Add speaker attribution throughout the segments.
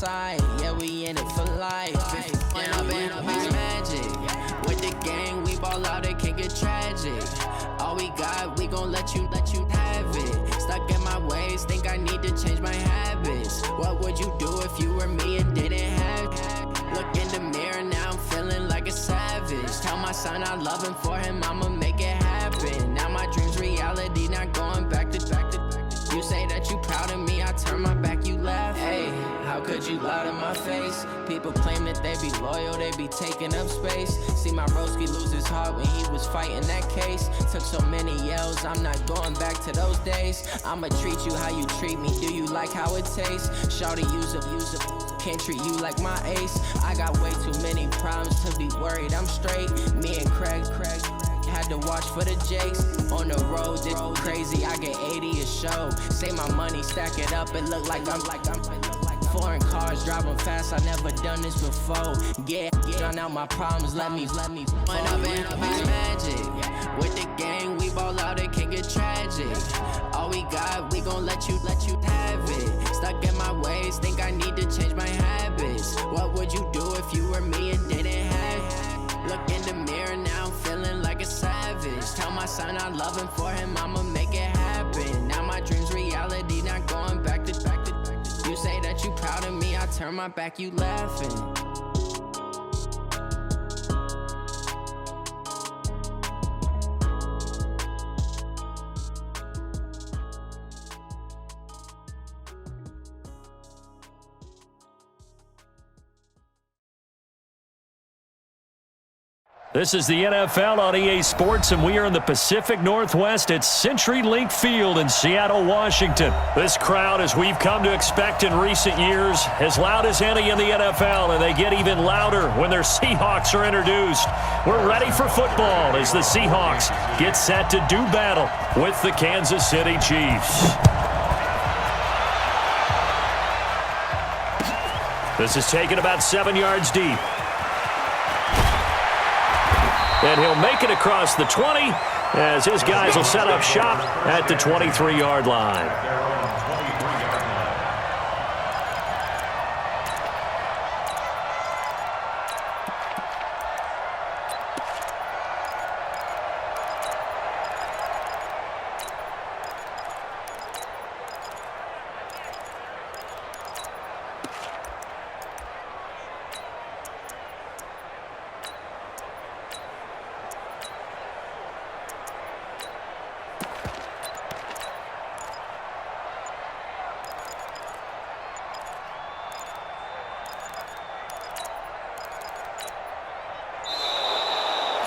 Speaker 1: side, yeah, we in it for life. It's magic. With the gang, we ball out, it can get tragic. All we got, we gon' let you have it. Stuck in my ways, think I need to change my habits. What would you do if you were me and didn't have it? Look in the mirror, now I'm feeling like a savage. Tell my son I love him, for him I'ma make it happen. Now my dream's reality, not going back to. You say that you proud of me, I turn my back, you laugh. Hey, how could you lie to my face? People claim that they be loyal, they be taking up space. See my broski lose his heart when he was fighting that case. Took so many yells, I'm not going back to those days. I'ma treat you how you treat me, do you like how it tastes? Shawty, use up, can't treat you like my ace. I got way too many problems to be worried, I'm straight. Me and Craig had to watch for the Jakes. On the road, it's crazy, I get 80 a show. Say my money, stack it up, it look like I'm foreign cars, driving fast, I never done this before. Yeah, drown out my problems, let me One up and up is magic. With the gang, we ball out, it can get tragic. All we got, we gon' let you have it. Stuck in my ways, think I need to change my habits. What would you do if you were me and didn't have it? Look in the mirror, now I'm feeling like a savage. Tell my son I love him, for him I'ma make it happen. Now my dream's reality, not going back to. You say that you proud of me, I turn my back, you laughing.
Speaker 2: This is the NFL on EA Sports, and we are in the Pacific Northwest at CenturyLink Field in Seattle, Washington. This crowd, as we've come to expect in recent years, as loud as any in the NFL, and they get even louder when their Seahawks are introduced. We're ready for football as the Seahawks get set to do battle with the Kansas City Chiefs. This is taken about 7 yards deep. And he'll make it across the 20 as his guys will set up shop at the 23-yard line.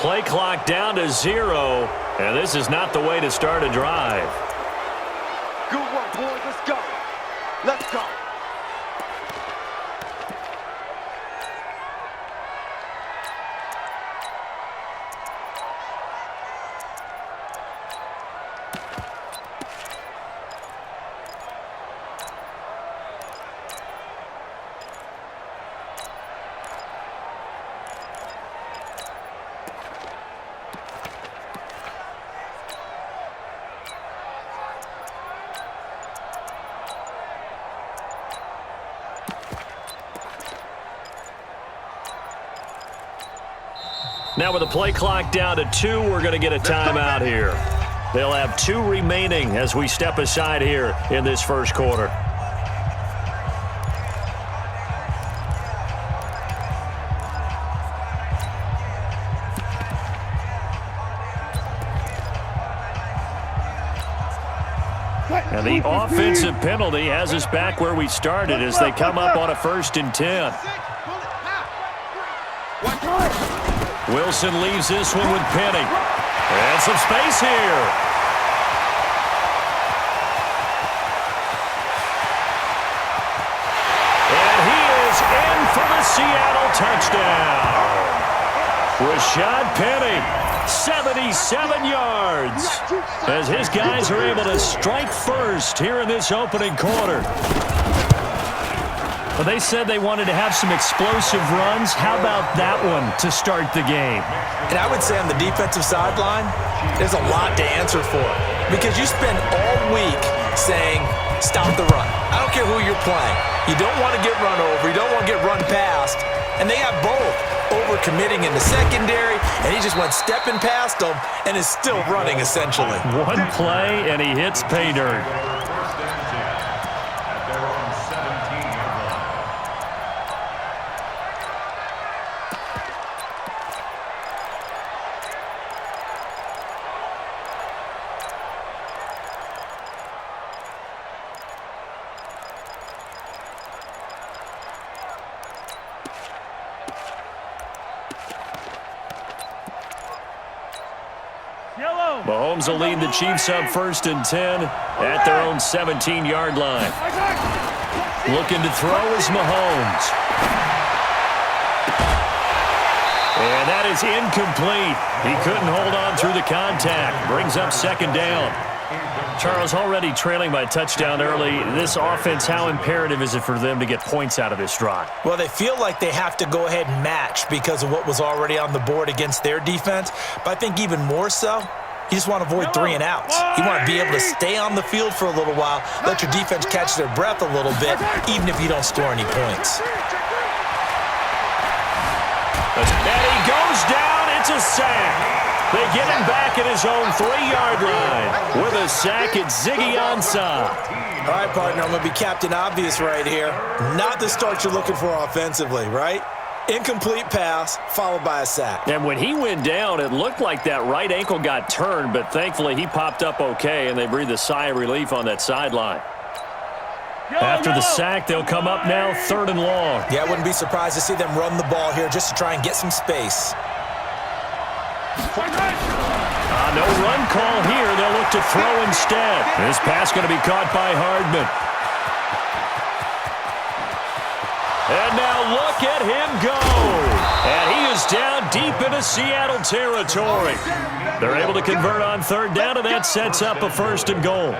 Speaker 2: Play clock down to 0, and this is not the way to start a drive.
Speaker 3: Good work, boys. Let's go. Let's go.
Speaker 2: Now with the play clock down to 2, we're going to get a timeout here. They'll have 2 remaining as we step aside here in this first quarter. And the offensive penalty has us back where we started as they come up on a 1st and 10. Wilson leaves this one with Penny. And some space here. And he is in for the Seattle touchdown. Rashad Penny, 77 yards, as his guys are able to strike first here in this opening quarter. Well, they said they wanted to have some explosive runs. How about that one to start the game?
Speaker 4: And I would say on the defensive sideline, there's a lot to answer for. Because you spend all week saying, stop the run. I don't care who you're playing. You don't want to get run over. You don't want to get run past. And they have both. Overcommitting in the secondary, and he just went stepping past them and is still running, essentially.
Speaker 2: One play, and he hits pay dirt. Mahomes will lead the Chiefs up 1st and 10 at their own 17-yard line. Looking to throw is Mahomes. And that is incomplete. He couldn't hold on through the contact. Brings up 2nd down. Charles, already trailing by a touchdown early. This offense, how imperative is it for them to get points out of this drive?
Speaker 4: Well, they feel like they have to go ahead and match because of what was already on the board against their defense. But I think even more so, you just want to avoid 3 and outs. You want to be able to stay on the field for a little while, let your defense catch their breath a little bit, even if you don't score any points.
Speaker 2: And he goes down. It's a sack. They get him back at his own 3-yard line. With a sack, it's Ziggy Ansah.
Speaker 4: All right, partner, I'm going to be Captain Obvious right here. Not the start you're looking for offensively, right? Incomplete pass, followed by a sack.
Speaker 2: And when he went down, it looked like that right ankle got turned, but thankfully he popped up okay, and they breathed a sigh of relief on that sideline. After the sack, they'll come up now 3rd and long.
Speaker 4: Yeah, I wouldn't be surprised to see them run the ball here just to try and get some space.
Speaker 2: No run call here. They'll look to throw instead. This pass going to be caught by Hardman. And now look at him go. And he is down deep into Seattle territory. They're able to convert on 3rd down, and that sets up a 1st and goal.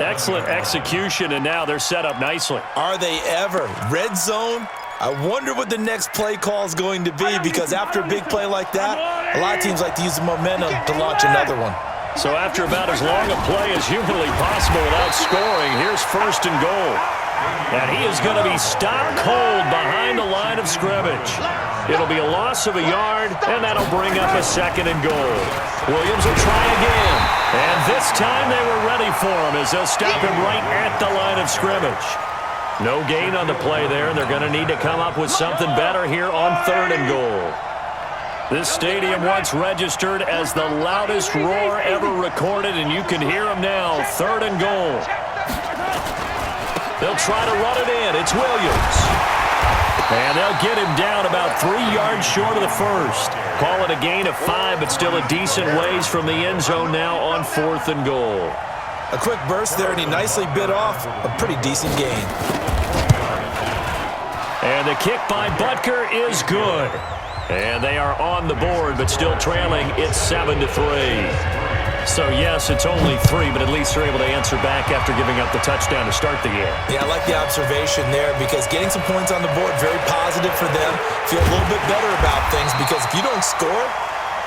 Speaker 2: Excellent execution, and now they're set up nicely.
Speaker 4: Are they ever? Red zone? I wonder what the next play call is going to be, because after a big play like that, a lot of teams like to use the momentum to launch another one.
Speaker 2: So after about as long a play as humanly possible without scoring, here's 1st and goal. And he is going to be stopped cold behind the line of scrimmage. It'll be a loss of a yard, and that'll bring up a 2nd and goal. Williams will try again. And this time they were ready for him as they'll stop him right at the line of scrimmage. No gain on the play there, and they're going to need to come up with something better here on 3rd and goal. This stadium once registered as the loudest roar ever recorded, and you can hear them now. 3rd and goal. They'll try to run it in. It's Williams. And they'll get him down about 3 yards short of the 1st. Call it a gain of 5, but still a decent ways from the end zone now on 4th and goal.
Speaker 4: A quick burst there, and he nicely bit off a pretty decent gain.
Speaker 2: And the kick by Butker is good. And they are on the board, but still trailing. It's 7-3. So, yes, it's only 3, but at least they're able to answer back after giving up the touchdown to start the game.
Speaker 4: Yeah, I like the observation there, because getting some points on the board, very positive for them. Feel a little bit better about things, because if you don't score,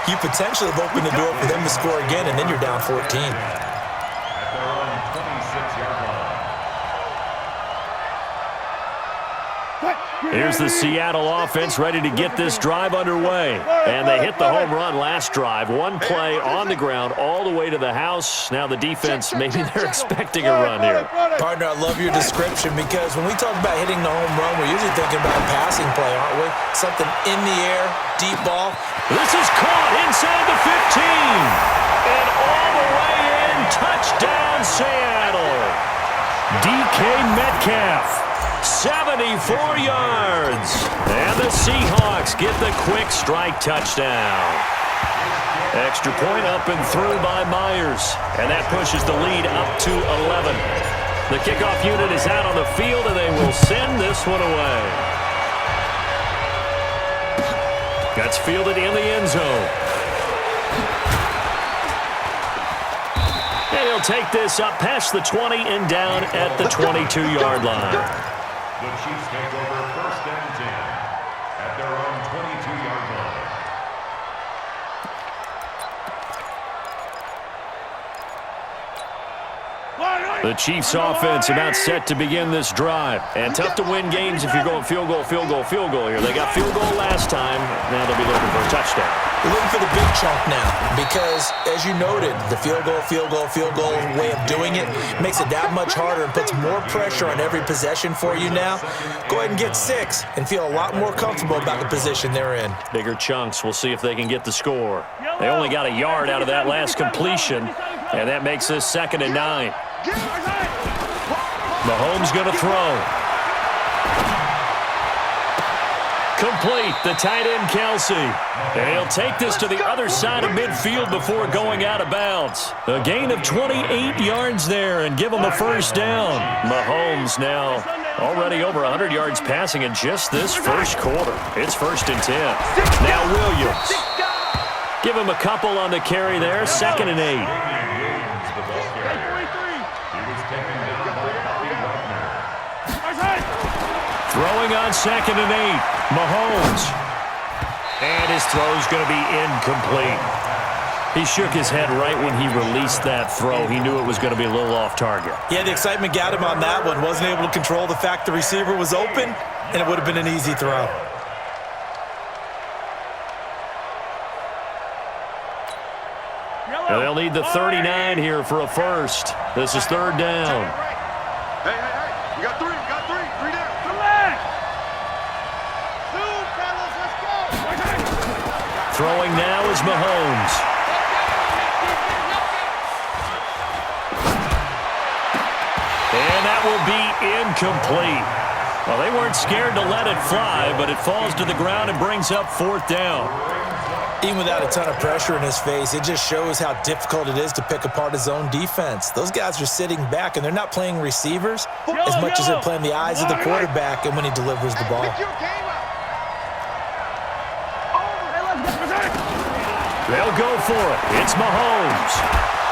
Speaker 4: you potentially have opened the door for them to score again, and then you're down 14.
Speaker 2: Here's the Seattle offense ready to get this drive underway. And they hit the home run last drive. One play on the ground all the way to the house. Now the defense, maybe they're expecting a run here.
Speaker 4: Partner, I love your description, because when we talk about hitting the home run, we're usually thinking about a passing play, aren't we? Something in the air, deep ball.
Speaker 2: This is caught inside the 15. And all the way in, touchdown Seattle. DK Metcalf. 74 yards. And the Seahawks get the quick strike touchdown. Extra point up and through by Myers. And that pushes the lead up to 11. The kickoff unit is out on the field, and they will send this one away. That's fielded in the end zone. And he'll take this up past the 20 and down at the 22-yard line.
Speaker 5: The Chiefs take over 1st and 10 at their own 22-yard line.
Speaker 2: The Chiefs offense about set to begin this drive. And tough to win games if you're going field goal, field goal, field goal here. They got field goal last time. Now they'll be looking for a touchdown.
Speaker 4: They're looking for the big chunk now because, as you noted, the field goal way of doing it makes it that much harder and puts more pressure on every possession for you now. Go ahead and get 6 and feel a lot more comfortable about the position they're in.
Speaker 2: Bigger chunks. We'll see if they can get the score. They only got a yard out of that last completion, and that makes this 2nd and 9. Mahomes going to throw. Complete, the tight end Kelsey. And he'll take this to the other side of midfield before going out of bounds. A gain of 28 yards there and give him a first down. Mahomes now already over 100 yards passing in just this first quarter. It's 1st and 10. Now Williams. Give him a couple on the carry there, 2nd and 8. Throwing on 2nd and 8. Mahomes. And his throw's going to be incomplete. He shook his head right when he released that throw. He knew it was going to be a little off target.
Speaker 4: Yeah, the excitement got him on that one. Wasn't able to control the fact the receiver was open, and it would have been an easy throw.
Speaker 2: Now they'll need the 39 here for a first. This is 3rd down.
Speaker 3: Hey, we got 3 down.
Speaker 2: Throwing now is Mahomes. And that will be incomplete. Well, they weren't scared to let it fly, but it falls to the ground and brings up 4th down.
Speaker 4: Even without a ton of pressure in his face, it just shows how difficult it is to pick apart his own defense. Those guys are sitting back, and they're not playing receivers as much as they're playing the eyes of the quarterback and when he delivers the ball.
Speaker 2: They'll go for it. It's Mahomes.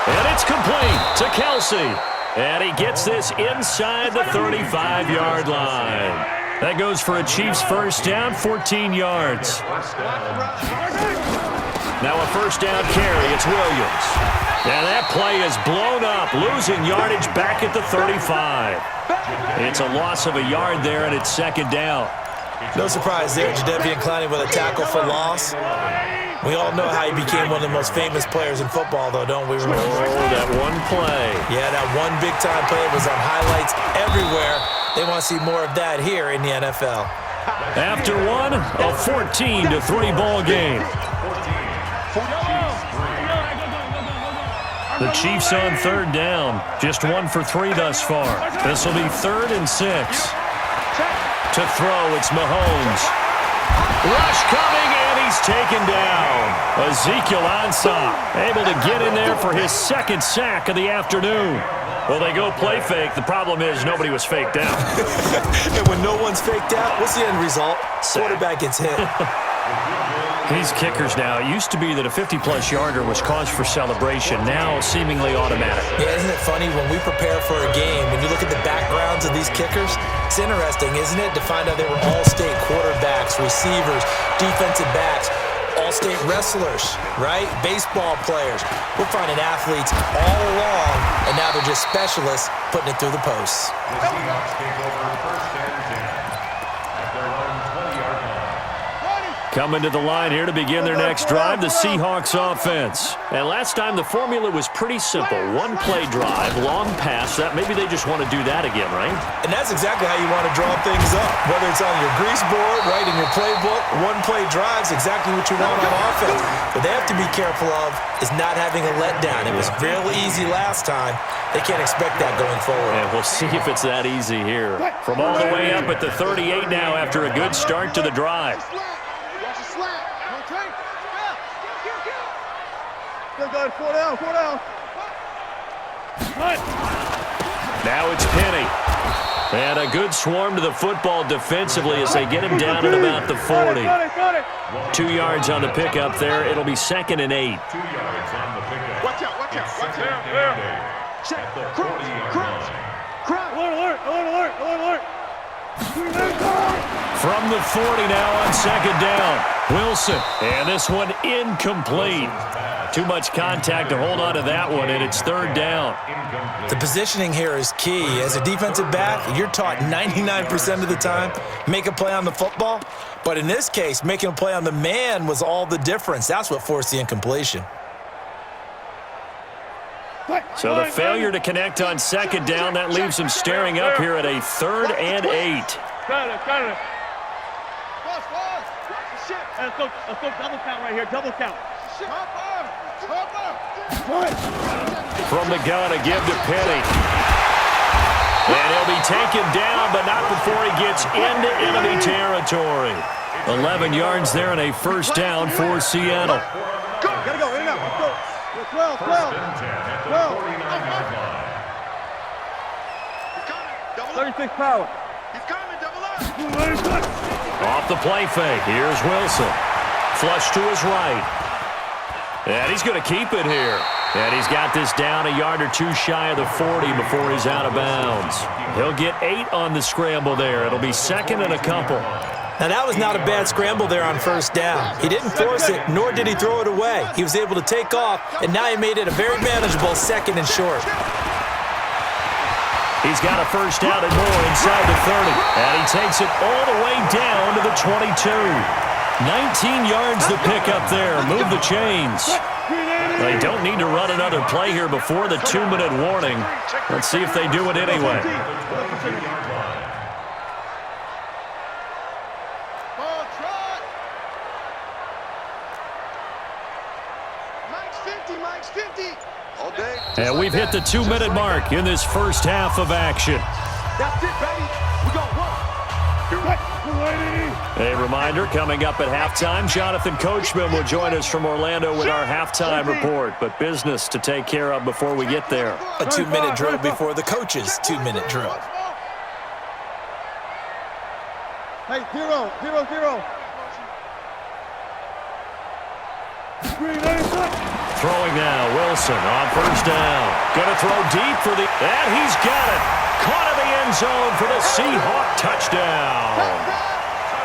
Speaker 2: And it's complete to Kelsey. And he gets this inside the 35-yard line. That goes for a Chiefs first down, 14 yards. Now a first down carry. It's Williams. And that play is blown up, losing yardage back at the 35. It's a loss of a yard there, and it's 2nd down.
Speaker 4: No surprise there, Jadeveon Clowney with a tackle for loss. We all know how he became one of the most famous players in football, though, don't we? Remember?
Speaker 2: Oh, that one play.
Speaker 4: Yeah, that one big-time play was on highlights everywhere. They want to see more of that here in the NFL.
Speaker 2: After one, a 14-3 ball game. The Chiefs on 3rd down. Just 1 for 3 thus far. This will be 3rd and 6. To throw, it's Mahomes. Rush coming, and he's taken down. Ezekiel Ansah able to get in there for his 2nd sack of the afternoon. Well, they go play fake. The problem is nobody was faked out.
Speaker 4: And when no one's faked out, what's the end result? Quarterback gets hit.
Speaker 2: These kickers now, it used to be that a 50-plus yarder was cause for celebration. Now, seemingly automatic.
Speaker 4: Yeah, isn't it funny when we prepare for a game, when you look at the backgrounds of these kickers, it's interesting, isn't it, to find out they were all-state quarterbacks, receivers, defensive backs, all-state wrestlers, right? Baseball players. We're finding athletes all along, and now they're just specialists putting it through the posts.
Speaker 5: The Seahawks take over 1st and 10 at their own 20-yard line.
Speaker 2: Coming to the line here to begin their next drive, the Seahawks offense. And last time the formula was pretty simple. One play drive, long pass. That maybe they just want to do that again, right?
Speaker 4: And that's exactly how you want to draw things up. Whether it's on your grease board, right, in your playbook, one play drive's exactly what you want on offense. What they have to be careful of is not having a letdown. It was real easy last time. They can't expect that going forward.
Speaker 2: And we'll see if it's that easy here. From all the way up at the 38 now after a good start to the drive. Now it's Penny. And a good swarm to the football defensively as they get him down at about the 40. 2 yards on the pickup there. It'll be 2nd and 8.
Speaker 5: 2 yards on the pickup.
Speaker 3: Watch out.
Speaker 5: At the 40-yard line.
Speaker 2: From the 40 now on 2nd down. Wilson, and this one incomplete. Too much contact to hold on to that one, and it's third down.
Speaker 4: The positioning here is key. As a defensive back, you're taught 99% of the time, make a play on the football. But in this case, making a play on the man was all the difference. That's what forced the incompletion.
Speaker 2: So the failure to connect on second down, that leaves him staring up here at a 3rd and 8.
Speaker 6: Got it. Let's go double count right here, double count.
Speaker 2: From the gun, a give to Penny. And he'll be taken down, but not before he gets into enemy territory. 11 yards there and a first down for Seattle.
Speaker 6: Gotta go, in and out. Let's go. 12. 36 power.
Speaker 2: Off the play fake. Here's Wilson. Flush to his right. And he's going to keep it here. And he's got this down a yard or two shy of the 40 before he's out of bounds. He'll get 8 on the scramble there. It'll be 2nd and a couple.
Speaker 4: Now, that was not a bad scramble there on first down. He didn't force it, nor did he throw it away. He was able to take off, and now he made it a very manageable 2nd and short.
Speaker 2: He's got a first down and more inside the 30. And he takes it all the way down to the 22. 19 yards to pick up there. Move the chains. They don't need to run another play here before the 2-minute warning. Let's see if they do it anyway. And we've hit the 2-minute mark in this first half of action.
Speaker 3: That's it, baby. We got one.
Speaker 2: A reminder, coming up at halftime, Jonathan Coachman will join us from Orlando with our halftime report. But business to take care of before we get there.
Speaker 4: A 2-minute drill before the coach's 2-minute drill.
Speaker 6: Hey, 0.
Speaker 2: Throwing now, Wilson on first down. Gonna throw deep for the, and he's got it. Caught in the end zone for the Seahawk touchdown.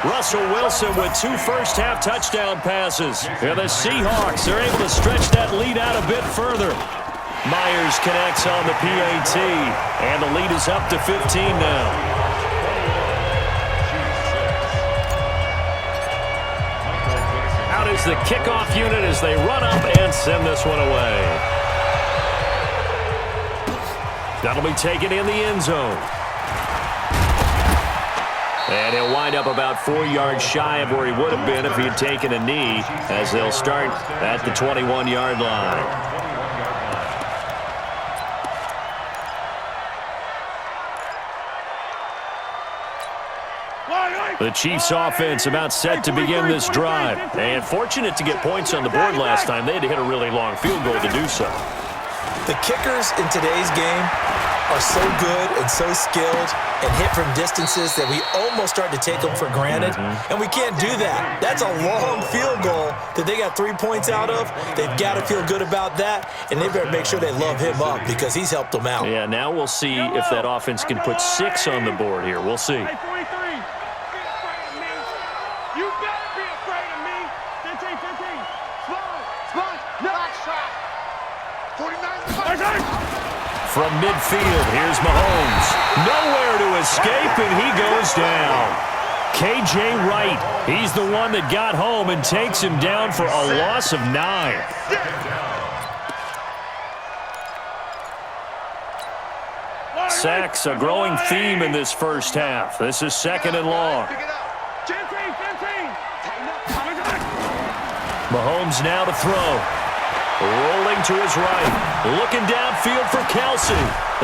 Speaker 2: Russell Wilson with 2 first-half touchdown passes. And the Seahawks are able to stretch that lead out a bit further. Myers connects on the PAT, and the lead is up to 15 now. Out is the kickoff unit as they run up and send this one away. That'll be taken in the end zone. And he'll wind up about 4 yards shy of where he would have been if he had taken a knee, as they'll start at the 21-yard line. The Chiefs offense about set to begin this drive. And fortunate to get points on the board last time. They had to hit a really long field goal to do so.
Speaker 4: The kickers in today's game are so good and so skilled and hit from distances that we almost start to take them for granted. And we can't do that. That's a long field goal that they got 3 points out of. They've got to feel good about that, and they better make sure they love him up because he's helped them out.
Speaker 2: Yeah, now we'll see if that offense can put 6 on the board here. We'll see. From midfield, here's Mahomes. Nowhere to escape, and he goes down. K.J. Wright, he's the one that got home and takes him down for a loss of 9. Sacks, a growing theme in this first half. This is 2nd and long. Mahomes now to throw. Rolling to his right. Looking downfield for Kelsey.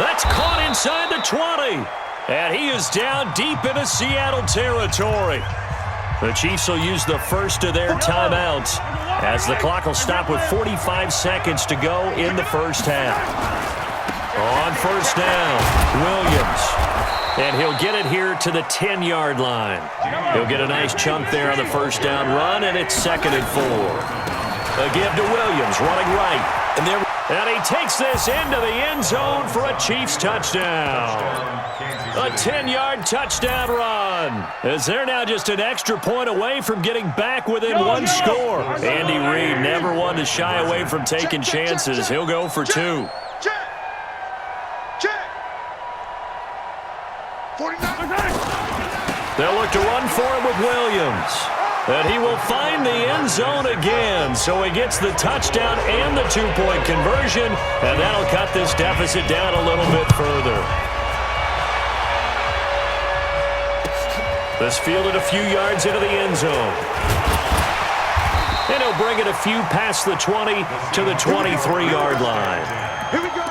Speaker 2: That's caught inside the 20. And he is down deep into Seattle territory. The Chiefs will use the first of their timeouts as the clock will stop with 45 seconds to go in the first half. On first down, Williams. And he'll get it here to the 10-yard line. He'll get a nice chunk there on the first down run, and it's 2nd and 4. A give to Williams, running right. And he takes this into the end zone for a Chiefs touchdown. A 10-yard touchdown run. As they're now just an extra point away from getting back within one score. Andy Reid never one to shy away from taking chances. He'll go for two. They'll look to run for it with Williams. And he will find the end zone again. So he gets the touchdown and the two-point conversion. And that'll cut this deficit down a little bit further. This fielded a few yards into the end zone. And he'll bring it a few past the 20 to the 23-yard line.
Speaker 6: Here we go.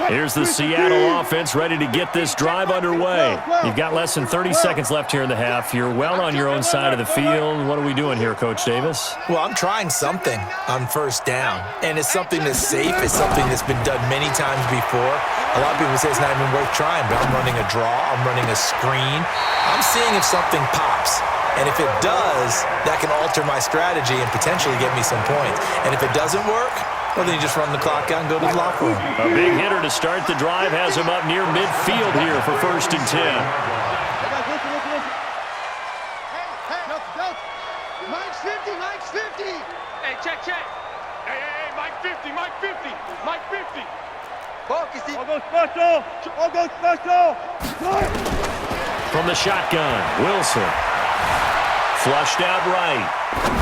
Speaker 2: Here's the Seattle offense ready to get this drive underway. You've got less than 30 seconds left here in the half. You're well on your own side of the field. What are we doing here, Coach Davis?
Speaker 4: Well, I'm trying something on first down, and it's something that's safe. It's something that's been done many times before. A lot of people say it's not even worth trying, but I'm running a draw. I'm running a screen. I'm seeing if something pops. And if it does, that can alter my strategy and potentially get me some points. And if it doesn't work, well, then you just run the clock out and go to the locker room.
Speaker 2: A big hitter to start the drive has him up near midfield here for 1st and 10.
Speaker 6: Listen. Hey, Mike's 50, Mike's 50.
Speaker 3: Hey, check. Hey, Mike 50, Mike 50, Mike 50. Focus it.
Speaker 6: All go special.
Speaker 2: From the shotgun, Wilson. Flushed out right.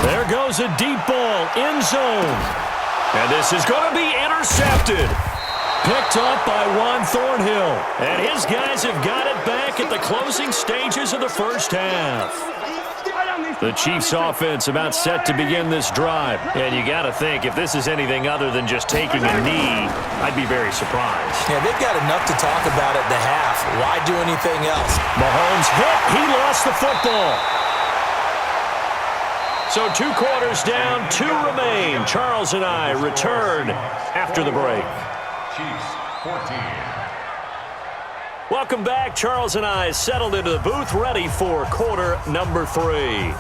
Speaker 2: There goes a deep ball, end zone. And this is going to be intercepted. Picked up by Juan Thornhill. And his guys have got it back at the closing stages of the first half. The Chiefs offense about set to begin this drive. And you got to think, if this is anything other than just taking a knee, I'd be very surprised.
Speaker 4: Yeah, they've got enough to talk about at the half. Why do anything else?
Speaker 2: Mahomes hit. He lost the football. So 2 quarters down, 2 remain. Charles and I return after the break.
Speaker 5: Chiefs 14.
Speaker 2: Welcome back. Charles and I settled into the booth, ready for quarter number 3.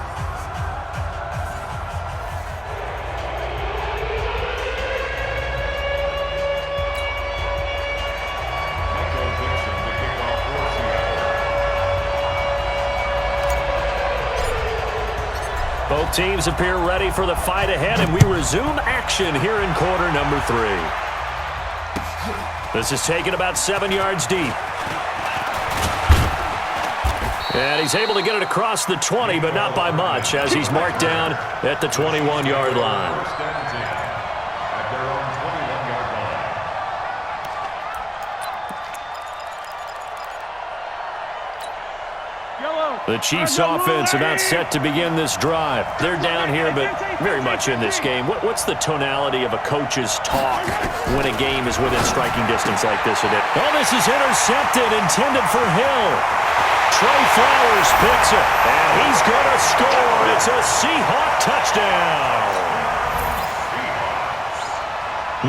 Speaker 2: Both teams appear ready for the fight ahead, and we resume action here in quarter number 3. This is taken about 7 yards deep. And he's able to get it across the 20, but not by much, as he's marked down at the 21-yard line.
Speaker 5: First and 10 at their own 21-yard line.
Speaker 2: The Chiefs offense about set to begin this drive. They're down here, but very much in this game. What's the tonality of a coach's talk when a game is within striking distance like this? Oh, this is intercepted, intended for Hill. Trey Flowers picks it, and he's going to score. It's a Seahawk touchdown.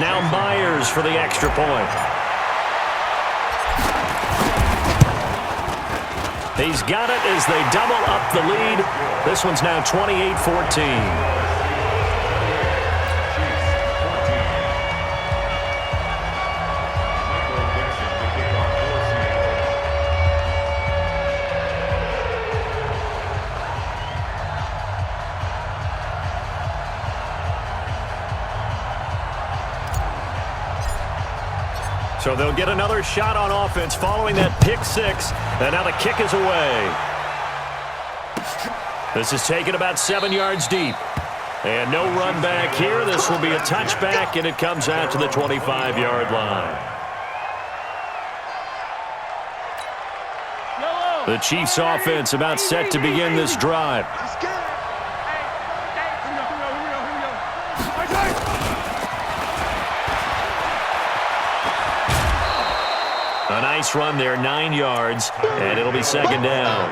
Speaker 2: Now Myers for the extra point. He's got it as they double up the lead. This one's now 28-14. So they'll get another shot on offense following that pick 6. And now the kick is away. This is taken about 7 yards deep. And no run back here. This will be a touchback, and it comes out to the 25-yard line. The Chiefs offense about set to begin this drive. A nice run there, 9 yards, and it'll be second down.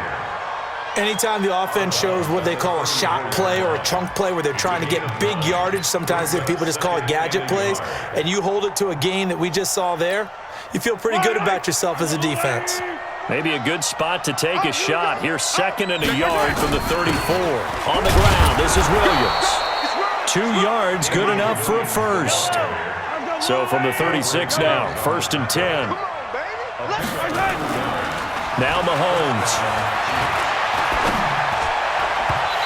Speaker 4: Anytime the offense shows what they call a shot play or a chunk play where they're trying to get big yardage, sometimes people just call it gadget plays, and you hold it to a gain that we just saw there, you feel pretty good about yourself as a defense.
Speaker 2: Maybe a good spot to take a shot. Here's 2nd and a yard from the 34. On the ground, this is Williams. 2 yards, good enough for a first. So from the 36 now, 1st and 10. Now Mahomes.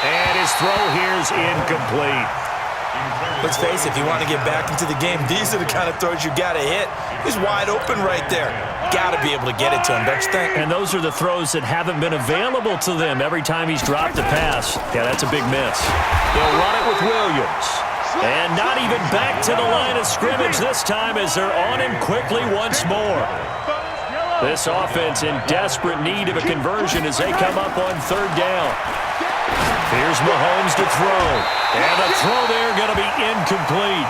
Speaker 2: And his throw here is incomplete.
Speaker 4: Let's face it, if you want to get back into the game, these are the kind of throws you got to hit. He's wide open right there. Got to be able to get it to him, don't you think?
Speaker 2: And those are the throws that haven't been available to them every time he's dropped a pass. Yeah, that's a big miss. They'll run it with Williams. And not even back to the line of scrimmage this time as they're on him quickly once more. This offense in desperate need of a conversion as they come up on 3rd down. Here's Mahomes to throw. And the throw there going to be incomplete.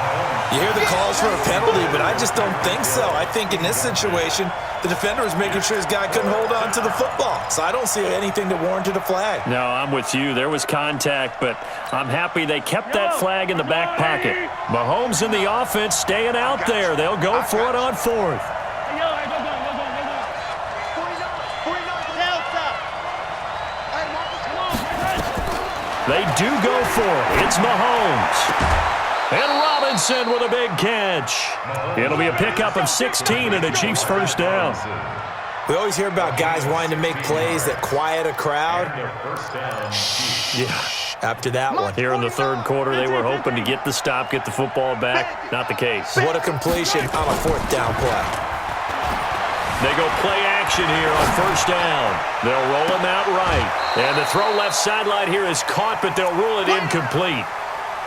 Speaker 4: You hear the calls for a penalty, but I just don't think so. I think in this situation, the defender was making sure his guy couldn't hold on to the football. So I don't see anything that warranted a flag.
Speaker 2: No, I'm with you. There was contact, but I'm happy they kept that flag in the back pocket. Mahomes and the offense staying out there. They'll go for it on 4th. They do go for it. It's Mahomes. And Robinson with a big catch. It'll be a pickup of 16 and a Chiefs first down.
Speaker 4: We always hear about guys wanting to make plays that quiet a crowd. Yeah, after that one.
Speaker 2: Here in the 3rd quarter, they were hoping to get the stop, get the football back. Not the case.
Speaker 4: What a completion on a 4th down play.
Speaker 2: They go play action here on 1st down. They'll roll him out right. And the throw left sideline here is caught, but they'll rule it incomplete.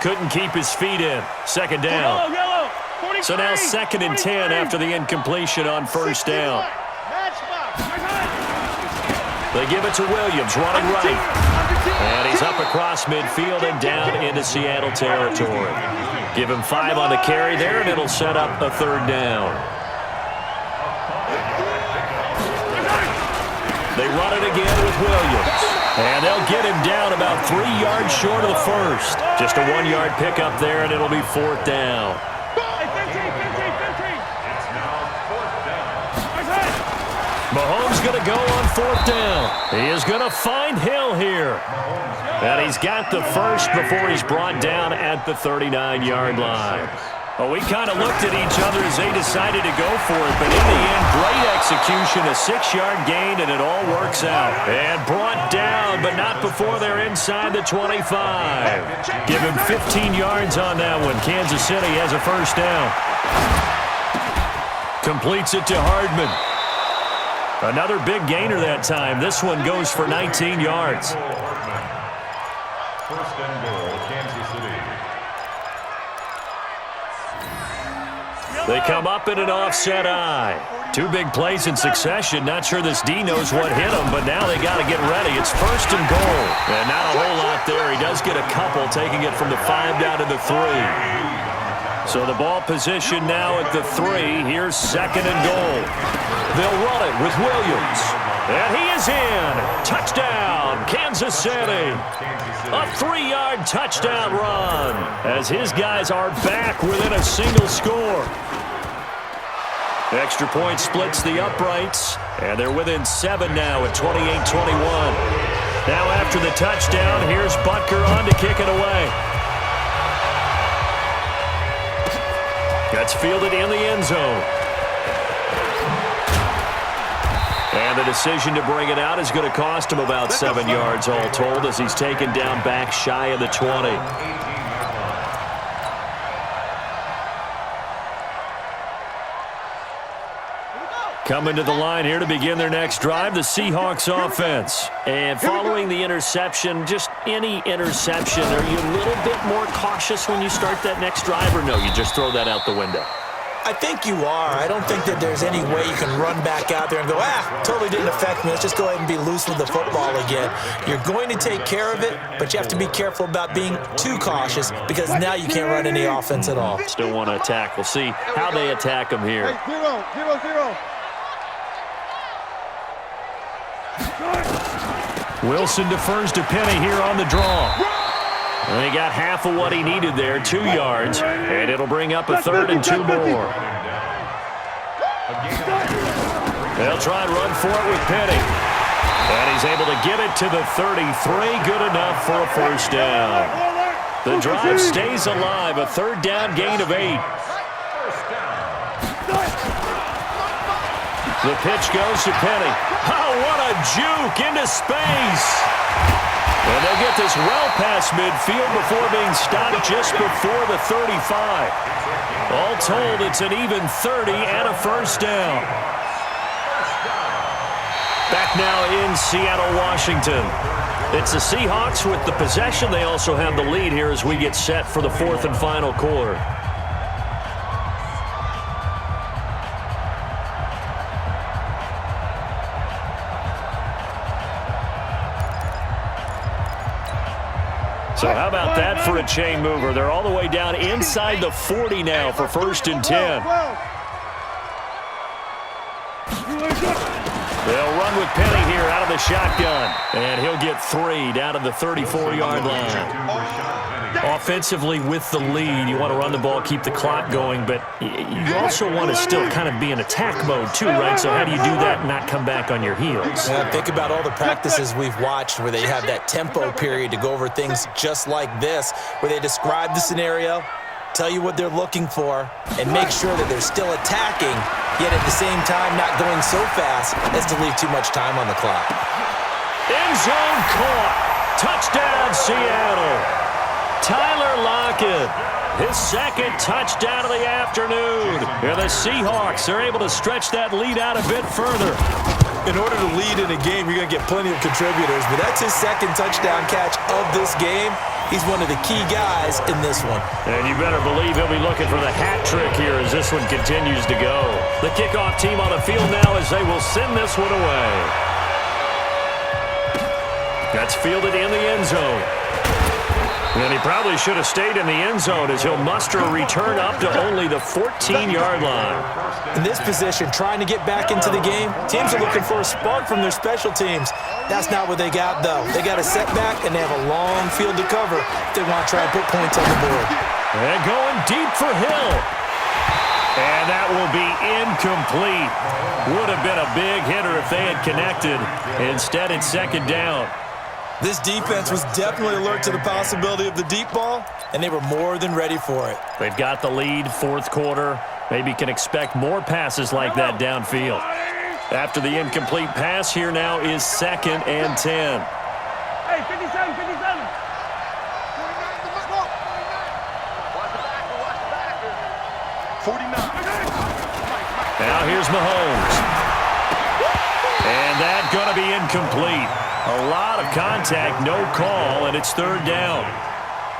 Speaker 2: Couldn't keep his feet in. 2nd down. So now 2nd and 10 after the incompletion on 1st down. They give it to Williams, running right. And he's up across midfield and down into Seattle territory. Give him 5 on the carry there, and it'll set up a 3rd down. They run it again with Williams. And they'll get him down about 3 yards short of the first. Just a 1-yard pickup there, and it'll be 4th down. Mahomes going to go on 4th down. He is going to find Hill here. And he's got the first before he's brought down at the 39-yard line. Well, we kind of looked at each other as they decided to go for it, but in the end, great execution, a 6-yard gain, and it all works out. And brought down, but not before they're inside the 25. Give him 15 yards on that one. Kansas City has a first down. Completes it to Hardman. Another big gainer that time. This one goes for 19 yards.
Speaker 5: 1st and goal, Kansas City.
Speaker 2: They come up in an offset eye. 2 big plays in succession. Not sure this D knows what hit him, but now they got to get ready. It's 1st and goal. And not a whole lot there. He does get a couple, taking it from the 5 down to the 3. So the ball position now at the 3. Here's 2nd and goal. They'll run it with Williams. And he is in. Touchdown, Kansas City. A 3-yard touchdown run as his guys are back within a single score. Extra point splits the uprights, and they're within 7 now at 28-21. Now after the touchdown, here's Butker on to kick it away. That's fielded in the end zone. And the decision to bring it out is going to cost him about 7 yards all told as he's taken down back shy of the 20. Coming to the line here to begin their next drive, the Seahawks offense. And following the interception, just any interception, are you a little bit more cautious when you start that next drive, or no, you just throw that out the window?
Speaker 4: I think you are. I don't think that there's any way you can run back out there and go, totally didn't affect me. Let's just go ahead and be loose with the football again. You're going to take care of it, but you have to be careful about being too cautious because now you can't run any offense at all.
Speaker 2: Still want to attack. We'll see how they attack them here.
Speaker 6: Hey, 0-0-0.
Speaker 2: Wilson defers to Penny here on the draw. And he got half of what he needed there, 2 yards, and it'll bring up a 3rd and 2 more. They'll try and run for it with Penny. And he's able to get it to the 33. Good enough for a first down. The drive stays alive. A third down gain of 8. The pitch goes to Penny. Oh, what a juke into space. And they'll get this well past midfield before being stopped just before the 35. All told, it's an even 30 and a first down. Back now in Seattle, Washington. It's the Seahawks with the possession. They also have the lead here as we get set for the fourth and final quarter. So how about that for a chain mover? They're all the way down inside the 40 now for first and 10. They'll run with Penny here out of the shotgun. And he'll get 3 down to the 34-yard line. Offensively with the lead, you want to run the ball, keep the clock going, but you also want to still kind of be in attack mode too, right? So how do you do that and not come back on your heels?
Speaker 4: Yeah, think about all the practices we've watched where they have that tempo period to go over things just like this, where they describe the scenario, tell you what they're looking for, and make sure that they're still attacking, yet at the same time not going so fast as to leave too much time on the clock.
Speaker 2: End zone caught. Touchdown, Seattle. Tyler Lockett, his second touchdown of the afternoon. And the Seahawks are able to stretch that lead out a bit further.
Speaker 4: In order to lead in a game, you're going to get plenty of contributors, but that's his second touchdown catch of this game. He's one of the key guys in this one.
Speaker 2: And you better believe he'll be looking for the hat trick here as this one continues to go. The kickoff team on the field now as they will send this one away. That's fielded in the end zone. And he probably should have stayed in the end zone as he'll muster a return up to only the 14-yard line.
Speaker 4: In this position, trying to get back into the game, teams are looking for a spark from their special teams. That's not what they got, though. They got a setback, and they have a long field to cover if they want to try and put points on the board.
Speaker 2: And going deep for Hill. And that will be incomplete. Would have been a big hitter if they had connected. Instead, it's second down.
Speaker 4: This defense was definitely alert to the possibility of the deep ball, and they were more than ready for it.
Speaker 2: They've got the lead, fourth quarter. Maybe can expect more passes like that downfield. After the incomplete pass, here now is second and 10.
Speaker 6: Hey, 57, 57.
Speaker 2: Now here's Mahomes. And that's going to be incomplete. A lot of contact, no call, and it's third down.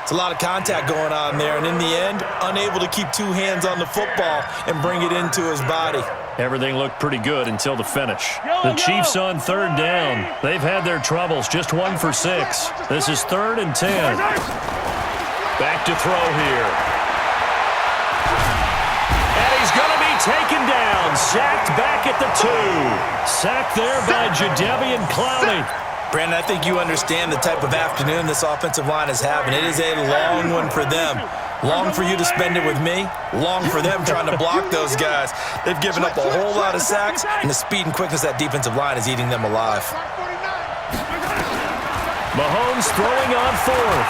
Speaker 4: It's a lot of contact going on there, and in the end, unable to keep two hands on the football and bring it into his body.
Speaker 2: Everything looked pretty good until the finish. The Chiefs on third down. They've had their troubles, just 1 for 6. This is third and 10. Back to throw here. And he's going to be taken down, sacked back at the 2. Sacked there by Jadeveon Clowney.
Speaker 4: Brandon, I think you understand the type of afternoon this offensive line is having. It is a long one for them. Long for you to spend it with me. Long for them trying to block those guys. They've given up a whole lot of sacks, and the speed and quickness of that defensive line is eating them alive.
Speaker 2: Mahomes throwing on fourth.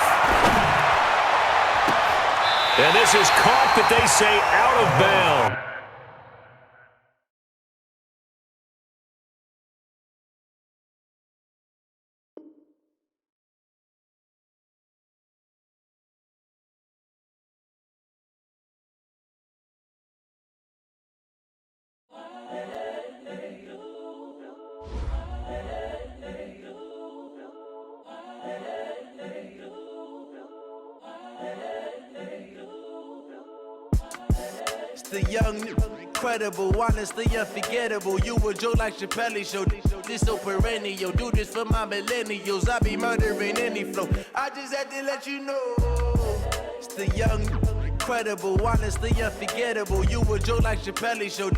Speaker 2: And this is caught, but they say out of bounds.
Speaker 7: The young, incredible, honestly unforgettable. You a joke like Chappelle show. This so perennial. Do this for my millennials. I be murdering any flow. I just had to let you know. It's the young, incredible, honestly unforgettable. You a joke like Chappelle show.